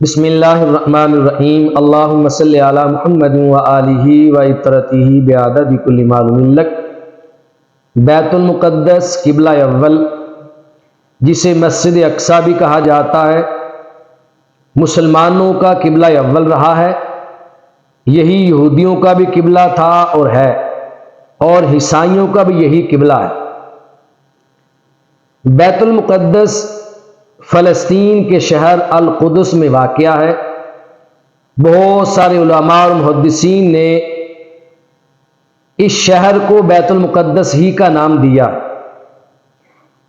بسم اللہ الرحمن الرحیم اللہم صلی علی محمد وآلہ وعطرتہ بعدد کل معلوم لک۔ بیت المقدس قبلہ اول، جسے مسجد اقصی بھی کہا جاتا ہے، مسلمانوں کا قبلہ اول رہا ہے۔ یہی یہودیوں کا بھی قبلہ تھا اور ہے، اور عیسائیوں کا بھی یہی قبلہ ہے۔ بیت المقدس فلسطین کے شہر القدس میں واقع ہے۔ بہت سارے علماء اور محدثین نے اس شہر کو بیت المقدس ہی کا نام دیا،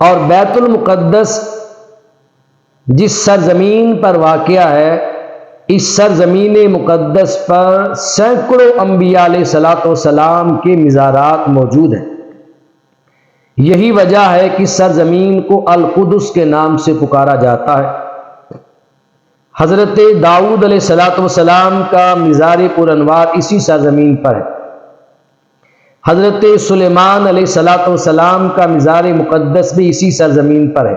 اور بیت المقدس جس سرزمین پر واقع ہے، اس سرزمین مقدس پر سینکڑوں انبیاء علیہ الصلوۃ والسلام کے مزارات موجود ہیں۔ یہی وجہ ہے کہ سرزمین کو القدس کے نام سے پکارا جاتا ہے۔ حضرت داؤد علیہ السلام کا مزار پرانوار اسی سرزمین پر ہے۔ حضرت سلیمان علیہ السلام کا مزار مقدس بھی اسی سرزمین پر ہے۔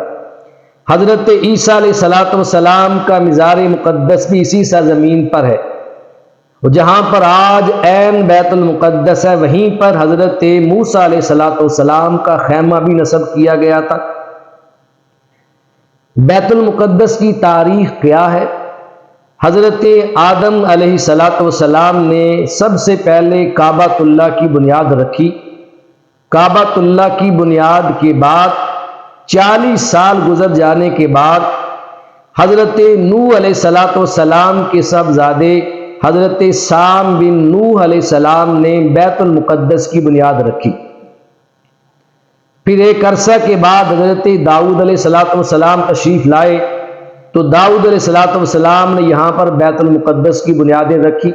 حضرت عیسیٰ علیہ السلام کا مزار مقدس بھی اسی سرزمین پر ہے۔ جہاں پر آج عین بیت المقدس ہے، وہیں پر حضرت موسیٰ علیہ السلام کا خیمہ بھی نصب کیا گیا تھا۔ بیت المقدس کی تاریخ کیا ہے؟ حضرت آدم علیہ السلام نے سب سے پہلے کعبۃ اللہ کی بنیاد رکھی۔ کعبۃ اللہ کی بنیاد کے بعد 40 سال گزر جانے کے بعد حضرت نوح علیہ السلام کے صاحبزادے حضرت سام بن نوح علیہ السلام نے بیت المقدس کی بنیاد رکھی۔ پھر ایک عرصہ کے بعد حضرت داؤد علیہ السلام تشریف لائے، تو داؤد علیہ السلام نے یہاں پر بیت المقدس کی بنیادیں رکھی۔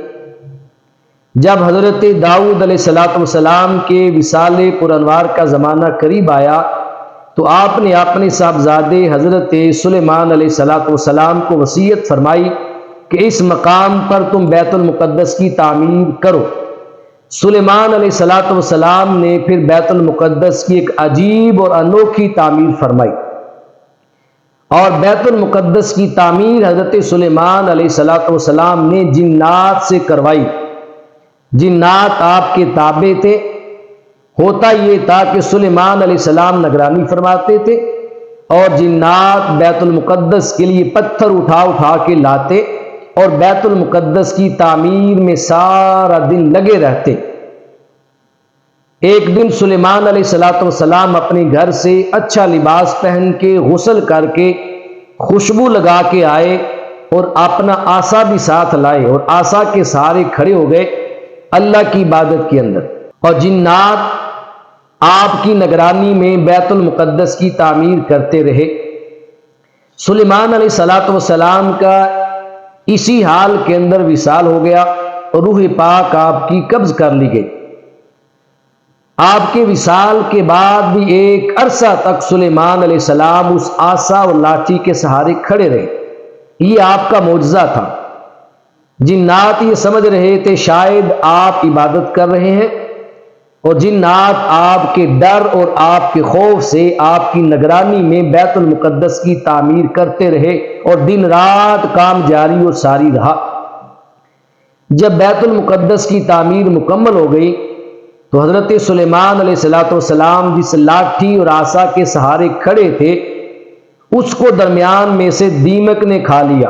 جب حضرت داؤد علیہ السلام کے وصال پرانوار کا زمانہ قریب آیا، تو آپ نے اپنے صاحبزادے حضرت سلیمان علیہ السلام کو وصیت فرمائی کہ اس مقام پر تم بیت المقدس کی تعمیر کرو۔ سلیمان علیہ السلام نے پھر بیت المقدس کی ایک عجیب اور انوکھی تعمیر فرمائی، اور بیت المقدس کی تعمیر حضرت سلیمان علیہ السلام نے جنات سے کروائی۔ جنات آپ کے تابع تھے۔ ہوتا یہ تھا کہ سلیمان علیہ السلام نگرانی فرماتے تھے، اور جنات بیت المقدس کے لیے پتھر اٹھا اٹھا کے لاتے، اور بیت المقدس کی تعمیر میں سارا دن لگے رہتے۔ ایک دن سلیمان علیہ السلام اپنے گھر سے اچھا لباس پہن کے غسل کر کے خوشبو لگا کے آئے، اور اپنا عصا بھی ساتھ لائے، اور عصا کے سہارے کھڑے ہو گئے اللہ کی عبادت کے اندر، اور جنات آپ کی نگرانی میں بیت المقدس کی تعمیر کرتے رہے۔ سلیمان علیہ السلام کا اسی حال کے اندر وصال ہو گیا، اور روح پاک آپ کی قبض کر لی گئی۔ آپ کے وصال کے بعد بھی ایک عرصہ تک سلیمان علیہ السلام اس عصا اور لاٹھی کے سہارے کھڑے رہے۔ یہ آپ کا معجزہ تھا۔ جنات یہ سمجھ رہے تھے شاید آپ عبادت کر رہے ہیں، اور جنات آپ کے ڈر اور آپ کے خوف سے آپ کی نگرانی میں بیت المقدس کی تعمیر کرتے رہے، اور دن رات کام جاری و ساری رہا۔ جب بیت المقدس کی تعمیر مکمل ہو گئی، تو حضرت سلیمان علیہ السلام جس لاٹھی اور عصا کے سہارے کھڑے تھے، اس کو درمیان میں سے دیمک نے کھا لیا۔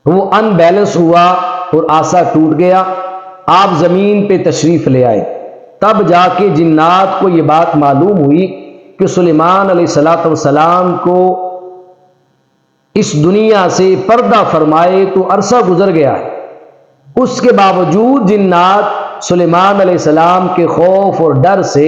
وہ ان بیلنس ہوا اور عصا ٹوٹ گیا۔ آپ زمین پہ تشریف لے آئے۔ تب جا کے جنات کو یہ بات معلوم ہوئی کہ سلیمان علیہ السلام کو اس دنیا سے پردہ فرمائے تو عرصہ گزر گیا ہے۔ اس کے باوجود جنات سلیمان علیہ السلام کے خوف اور ڈر سے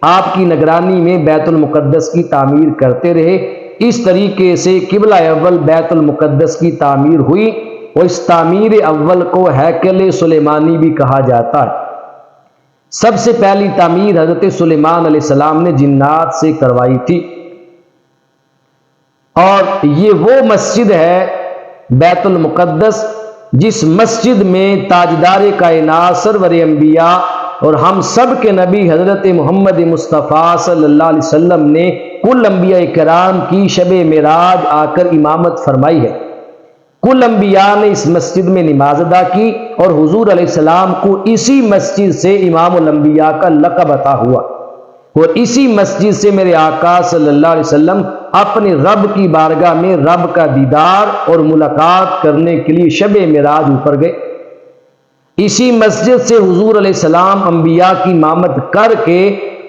آپ کی نگرانی میں بیت المقدس کی تعمیر کرتے رہے۔ اس طریقے سے قبلہ اول بیت المقدس کی تعمیر ہوئی، اور اس تعمیر اول کو ہیکل سلیمانی بھی کہا جاتا ہے۔ سب سے پہلی تعمیر حضرت سلیمان علیہ السلام نے جنات سے کروائی تھی، اور یہ وہ مسجد ہے بیت المقدس جس مسجد میں تاجدار کائنات سرور انبیاء اور ہم سب کے نبی حضرت محمد مصطفیٰ صلی اللہ علیہ وسلم نے کل انبیاء کرام کی شب معراج آ کر امامت فرمائی ہے۔ کل انبیاء نے اس مسجد میں نماز ادا کی اور حضور علیہ السلام کو اسی مسجد سے امام الانبیاء کا لقب عطا ہوا، اور اسی مسجد سے میرے آقا صلی اللہ علیہ وسلم اپنے رب کی بارگاہ میں رب کا دیدار اور ملاقات کرنے کے لیے شب معراج اوپر گئے۔ اسی مسجد سے حضور علیہ السلام انبیاء کی امامت کر کے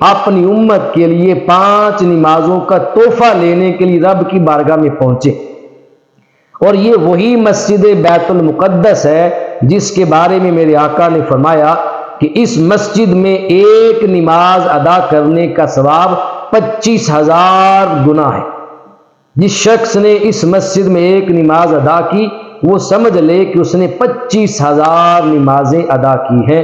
اپنی امت کے لیے 5 نمازوں کا تحفہ لینے کے لیے رب کی بارگاہ میں پہنچے، اور یہ وہی مسجد بیت المقدس ہے جس کے بارے میں میرے آقا نے فرمایا کہ اس مسجد میں ایک نماز ادا کرنے کا ثواب 25,000 گنا ہے۔ جس شخص نے اس مسجد میں ایک نماز ادا کی وہ سمجھ لے کہ اس نے 25,000 نمازیں ادا کی ہیں۔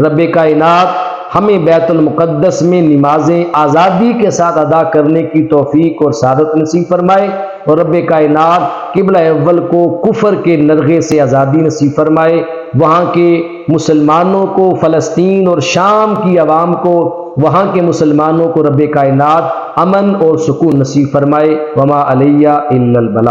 رب کائنات ہمیں بیت المقدس میں نمازیں آزادی کے ساتھ ادا کرنے کی توفیق اور سعادت نصیب فرمائے، اور رب کائنات قبلہ اول کو کفر کے نرغے سے آزادی نصیب فرمائے، وہاں کے مسلمانوں کو، فلسطین اور شام کی عوام کو، وہاں کے مسلمانوں کو رب کائنات امن اور سکون نصیب فرمائے۔ وما علیہ الا البلاغ۔